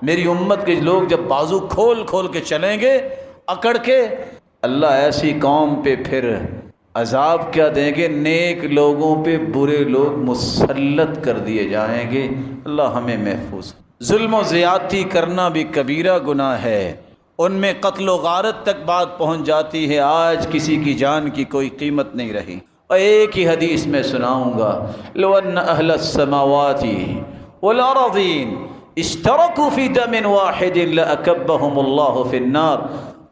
Speaker 1: میری امت کے لوگ جب بازو کھول کھول کے چلیں گے اکڑ کے، اللہ ایسی قوم پہ پھر عذاب کیا دیں گے، نیک لوگوں پہ برے لوگ مسلط کر دیے جائیں گے۔ اللہ ہمیں محفوظ۔ ظلم و زیادتی کرنا بھی کبیرہ گناہ ہے، ان میں قتل و غارت تک بات پہنچ جاتی ہے، آج کسی کی جان کی کوئی قیمت نہیں رہی۔ اور ایک ہی حدیث میں سناؤں گا، لو ان اہل السماوات والارضین اشترکوا فی دم واحد لاکبہم اللہ فی النار،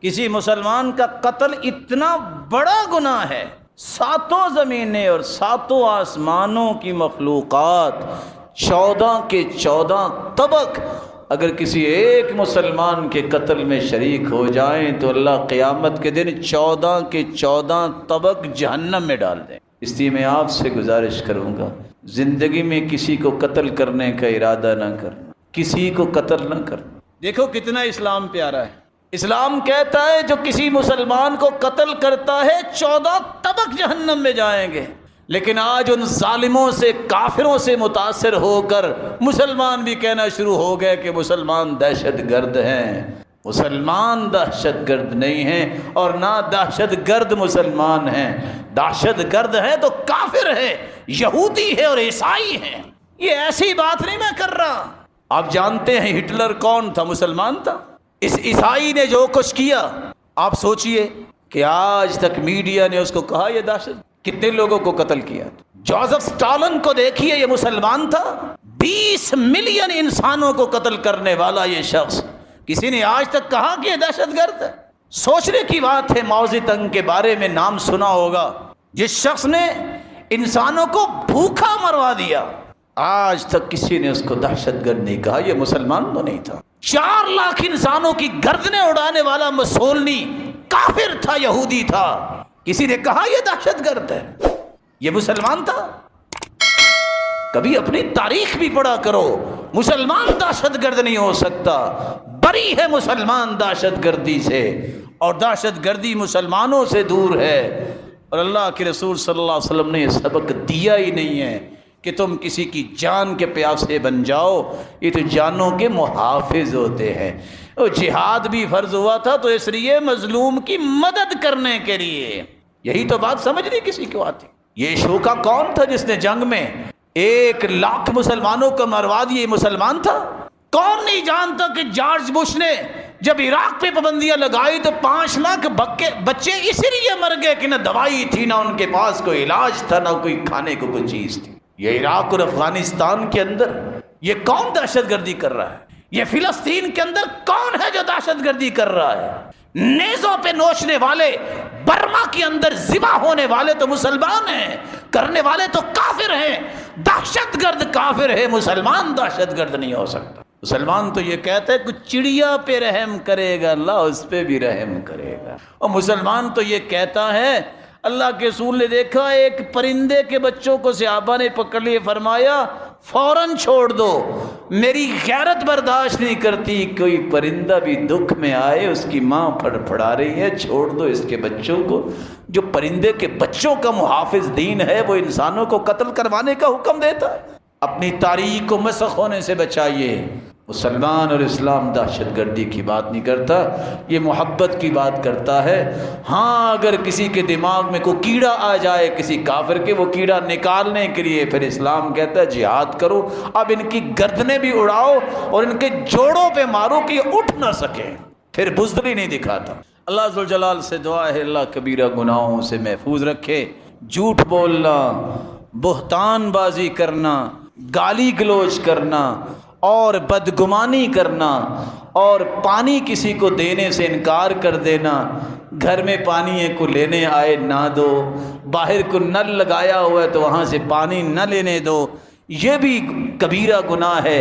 Speaker 1: کسی مسلمان کا قتل اتنا بڑا گناہ ہے، ساتوں زمینیں اور ساتوں آسمانوں کی مخلوقات، 14 کے 14 طبق اگر کسی ایک مسلمان کے قتل میں شریک ہو جائیں تو اللہ قیامت کے دن 14 کے 14 طبق جہنم میں ڈال دیں۔ اس لیے میں آپ سے گزارش کروں گا، زندگی میں کسی کو قتل کرنے کا ارادہ نہ کرنا، کسی کو قتل نہ کرنا۔ دیکھو کتنا اسلام پیارا ہے، اسلام کہتا ہے جو کسی مسلمان کو قتل کرتا ہے 14 طبق جہنم میں جائیں گے، لیکن آج ان ظالموں سے، کافروں سے متاثر ہو کر مسلمان بھی کہنا شروع ہو گئے کہ مسلمان دہشت گرد ہیں۔ مسلمان دہشت گرد نہیں ہیں، اور نہ دہشت گرد مسلمان ہیں، دہشت گرد ہے تو کافر ہے، یہودی ہے اور عیسائی ہیں۔ یہ ایسی بات نہیں میں کر رہا۔ آپ جانتے ہیں ہٹلر کون تھا؟ مسلمان تھا۔ اس عیسائی نے جو کچھ کیا، آپ سوچئے کہ آج تک میڈیا نے اس کو کہا یہ دہشت، کتنے لوگوں کو قتل کیا۔ جوزف اسٹالن کو دیکھیے، یہ مسلمان تھا، 20 ملین انسانوں کو قتل کرنے والا یہ شخص، کسی نے آج تک کہا کہ یہ دہشت گرد ہے؟ سوچنے کی بات ہے۔ ماؤ زے تنگ کے بارے میں نام سنا ہوگا، جس شخص نے انسانوں کو بھوکا مروا دیا، آج تک کسی نے اس کو دہشت گرد نہیں کہا، یہ مسلمان تو نہیں تھا۔ 4 لاکھ انسانوں کی گردنیں اڑانے والا مسولنی کافر تھا، یہودی تھا، کسی نے کہا یہ دہشت گرد ہے؟ یہ مسلمان تھا؟ کبھی اپنی تاریخ بھی پڑھا کرو، مسلمان دہشت گرد نہیں ہو سکتا، بری ہے مسلمان دہشت گردی سے، اور دہشت گردی مسلمانوں سے دور ہے۔ اور اللہ کے رسول صلی اللہ علیہ وسلم نے یہ سبق دیا ہی نہیں ہے کہ تم کسی کی جان کے پیاسے بن جاؤ، یہ تو جانوں کے محافظ ہوتے ہیں۔ اور جہاد بھی فرض ہوا تھا تو اس لیے مظلوم کی مدد کرنے کے لیے، یہی تو بات سمجھ نہیں کسی کو آتی۔ یہ شوکا کون تھا جس نے جنگ میں 1 لاکھ مسلمانوں کو مروا دیا؟ یہ مسلمان تھا؟ کون نہیں جانتا کہ جارج بش نے جب عراق پہ پابندیاں لگائی تو 5 لاکھ بچے اسی لیے مر گئے کہ نہ دوائی تھی، نہ ان کے پاس کوئی علاج تھا، نہ کوئی کھانے کو کوئی چیز تھی۔ یہ عراق اور افغانستان کے اندر یہ کون دہشت گردی کر رہا ہے؟ یہ فلسطین کے اندر کون ہے جو دہشت گردی کر رہا ہے؟ نیزوں پہ نوچنے والے، برما کے اندر ذبح ہونے والے تو مسلمان ہیں، کرنے والے تو کافر ہیں۔ دہشت گرد کافر ہے، مسلمان دہشت گرد نہیں ہو سکتا۔ مسلمان تو یہ کہتا ہے کچھ چڑیا پہ رحم کرے گا اللہ اس پہ بھی رحم کرے گا، اور مسلمان تو یہ کہتا ہے، اللہ کے رسول نے دیکھا ایک پرندے کے بچوں کو صحابہ نے پکڑ لیے، فرمایا فوراً چھوڑ دو، میری غیرت برداشت نہیں کرتی، کوئی پرندہ بھی دکھ میں آئے، اس کی ماں پھڑا رہی ہے، چھوڑ دو اس کے بچوں کو۔ جو پرندے کے بچوں کا محافظ دین ہے وہ انسانوں کو قتل کروانے کا حکم دیتا ہے۔ اپنی تاریخ کو مسخ ہونے سے بچائیے۔ مسلمان اور اسلام دہشت گردی کی بات نہیں کرتا، یہ محبت کی بات کرتا ہے۔ ہاں اگر کسی کے دماغ میں کوئی کیڑا آ جائے کسی کافر کے، وہ کیڑا نکالنے کے لیے پھر اسلام کہتا ہے جہاد کرو، اب ان کی گردنیں بھی اڑاؤ اور ان کے جوڑوں پہ مارو کہ یہ اٹھ نہ سکے، پھر بزدلی نہیں دکھاتا۔ اللہ ذوالجلال سے دعا ہے اللہ کبیرہ گناہوں سے محفوظ رکھے۔ جھوٹ بولنا، بہتان بازی کرنا، گالی گلوچ کرنا اور بدگمانی کرنا اور پانی کسی کو دینے سے انکار کر دینا، گھر میں پانی ہے کو لینے آئے نہ دو، باہر کو نل لگایا ہوا ہے تو وہاں سے پانی نہ لینے دو، یہ بھی کبیرہ گناہ ہے۔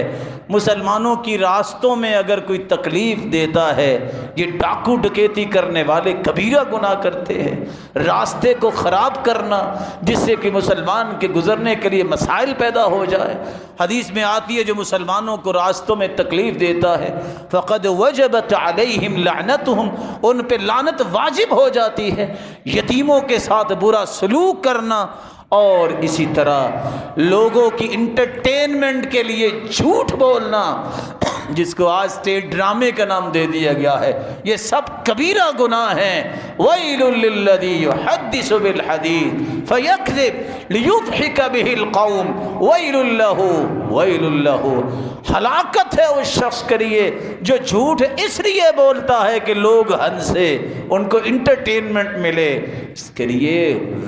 Speaker 1: مسلمانوں کی راستوں میں اگر کوئی تکلیف دیتا ہے، یہ ڈاکو ڈکیتی کرنے والے کبیرہ گناہ کرتے ہیں۔ راستے کو خراب کرنا جس سے کہ مسلمان کے گزرنے کے لیے مسائل پیدا ہو جائے، حدیث میں آتی ہے جو مسلمانوں کو راستوں میں تکلیف دیتا ہے فقد وجبت علیہم لعنتہم، ان پہ لعنت واجب ہو جاتی ہے۔ یتیموں کے ساتھ برا سلوک کرنا اور اسی طرح لوگوں کی انٹرٹینمنٹ کے لیے جھوٹ بولنا، جس کو آج اسٹیج ڈرامے کا نام دے دیا گیا ہے، یہ سب کبیرہ گناہ ہیں۔ وَيْلٌ لِّلَّذِي يُحَدِّثُ بِالْحَدِيثِ فَيَكْذِبُ لِيُضْحِكَ بِهِ الْقَوْمُ وَيْلٌ لَّهُ وَيْلٌ لَّهُ۔ ہلاکت ہے اس شخص کے لیے جو جھوٹ اس لیے بولتا ہے کہ لوگ ہنسے، ان کو انٹرٹینمنٹ ملے، اس کے لیے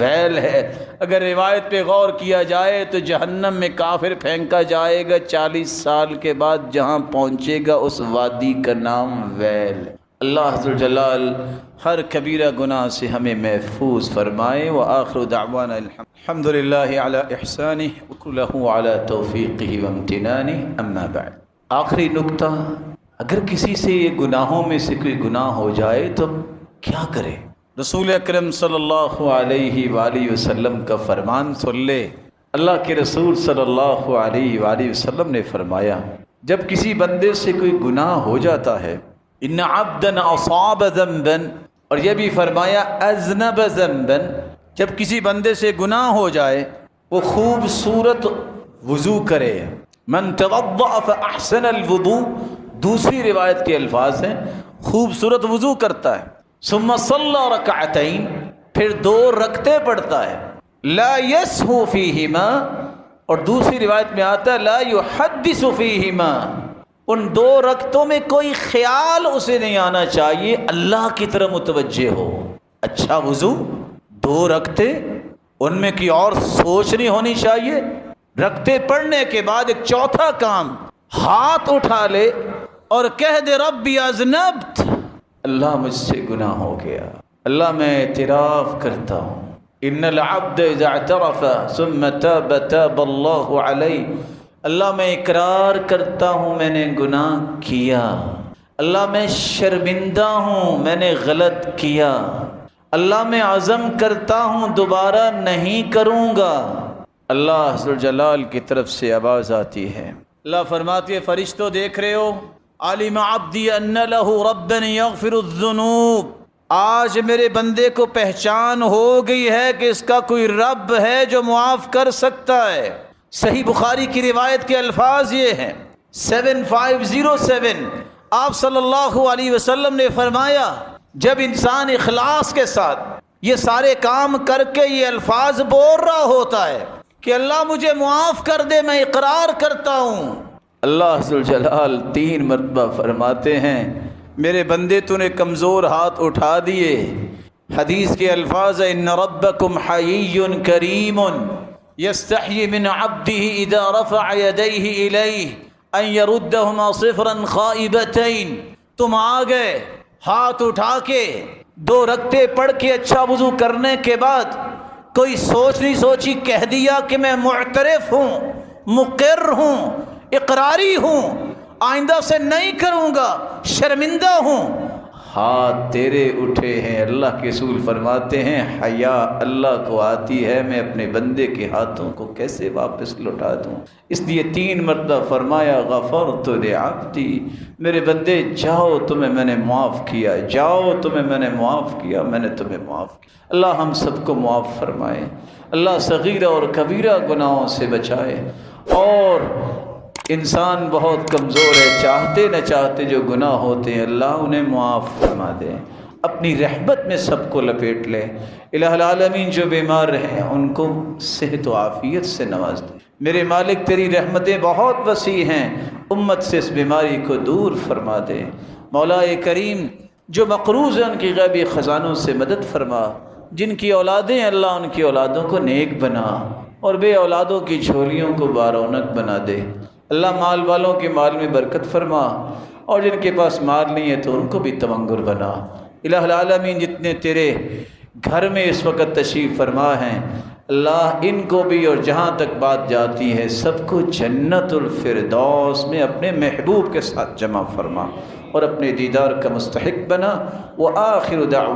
Speaker 1: ویل ہے۔ اگر روایت پہ غور کیا جائے تو جہنم میں کافر پھینکا جائے گا، 40 سال کے بعد جہاں پہنچے گا اس وادی کا نام ویل۔ اللہ ذو الجلال ہر کبیرہ گناہ سے ہمیں محفوظ فرمائے۔ وآخر دعوانا الحمد للہ علی احسانہ وکلہ علی توفیقہ وامتنانہ، اما بعد۔ آخری نکتہ، اگر کسی سے یہ گناہوں میں سے کوئی گناہ ہو جائے تو کیا کرے؟ رسول اکرم صلی اللہ علیہ وآلہ وسلم کا فرمان سن لے۔ اللہ کے رسول صلی اللہ علیہ وآلہ وسلم نے فرمایا جب کسی بندے سے کوئی گناہ ہو جاتا ہے، ان عبدا اصاب ذنبا، اور یہ بھی فرمایا اذنب ذنبا، جب کسی بندے سے گناہ ہو جائے وہ خوبصورت وضو کرے، من توضأ فاحسن الوضوء، دوسری روایت کے الفاظ ہیں خوبصورت وضو کرتا ہے، ثم صلی رکعتین، پھر 2 رکعتیں پڑھتا ہے، لا یسہو فیہما، اور دوسری روایت میں آتا ہے لا یحدث فیہما، ان 2 رکعتوں میں کوئی خیال اسے نہیں آنا چاہیے، اللہ کی طرف متوجہ ہو۔ اچھا وضو، 2 رکعتیں، ان میں کی اور سوچ نہیں ہونی چاہیے۔ رکعتیں پڑھنے کے بعد ایک چوتھا کام، ہاتھ اٹھا لے اور کہہ دے ربی اذنبت، اللہ مجھ سے گناہ ہو گیا، اللہ میں اعتراف کرتا ہوں۔ ان العبد اذا اعترف ثم تاب تاب اللہ علیہ، اللہ میں اقرار کرتا ہوں میں نے گناہ کیا، اللہ میں شرمندہ ہوں میں نے غلط کیا، اللہ میں عزم کرتا ہوں دوبارہ نہیں کروں گا، اللہ ذو الجلال کی طرف سے آواز آتی ہے۔ اللہ فرماتی ہے فرشتوں دیکھ رہے ہو، علم عبدی ان لہ ربا یغفر الذنوب، آج میرے بندے کو پہچان ہو گئی ہے کہ اس کا کوئی رب ہے جو معاف کر سکتا ہے۔ صحیح بخاری کی روایت کے الفاظ یہ ہیں 7507، آپ صلی اللہ علیہ وسلم نے فرمایا جب انسان اخلاص کے ساتھ یہ سارے کام کر کے یہ الفاظ بول رہا ہوتا ہے کہ اللہ مجھے معاف کر دے، میں اقرار کرتا ہوں، اللہ ذو الجلال 3 مرتبہ فرماتے ہیں میرے بندے تو نے کمزور ہاتھ اٹھا دیے۔ حدیث کے الفاظ ان ربکم حیی کریم یستحیی من عبدہ اذا رفع یدیہ الیہ ان یردہما صفرا خائبتین، تم آ گئے ہاتھ اٹھا کے 2 رکعتیں پڑھ کے اچھا وضو کرنے کے بعد کوئی سوچ نہیں سوچی، کہہ دیا کہ میں معترف ہوں، مقر ہوں، اقراری ہوں، آئندہ سے نہیں کروں گا، شرمندہ ہوں، ہاتھ تیرے اٹھے ہیں۔ اللہ کے رسول فرماتے ہیں حیا اللہ کو آتی ہے، میں اپنے بندے کے ہاتھوں کو کیسے واپس لوٹا دوں، اس لیے 3 مرتبہ فرمایا غفرت لعبدی، میرے بندے جاؤ تمہیں میں نے معاف کیا، جاؤ تمہیں میں نے معاف کیا، میں نے تمہیں معاف کیا۔ اللہ ہم سب کو معاف فرمائے، اللہ صغیرہ اور کبیرہ گناہوں سے بچائے، اور انسان بہت کمزور ہے، چاہتے نہ چاہتے جو گناہ ہوتے ہیں اللہ انہیں معاف فرما دے، اپنی رحمت میں سب کو لپیٹ لے۔ الہ العالمین جو بیمار ہیں ان کو صحت و عافیت سے نواز دے۔ میرے مالک تیری رحمتیں بہت وسیع ہیں، امت سے اس بیماری کو دور فرما دے۔ مولا کریم جو مقروض ہیں ان کی غیبی خزانوں سے مدد فرما، جن کی اولادیں اللہ ان کی اولادوں کو نیک بنا، اور بے اولادوں کی جھولیوں کو بارونق بنا دے۔ اللہ مال والوں کے مال میں برکت فرما، اور جن کے پاس مال نہیں ہے تو ان کو بھی تمنگر بنا۔ الہ العالمین جتنے تیرے گھر میں اس وقت تشریف فرما ہیں، اللہ ان کو بھی اور جہاں تک بات جاتی ہے سب کو جنت الفردوس میں اپنے محبوب کے ساتھ جمع فرما اور اپنے دیدار کا مستحق بنا۔ وآخر دعوانا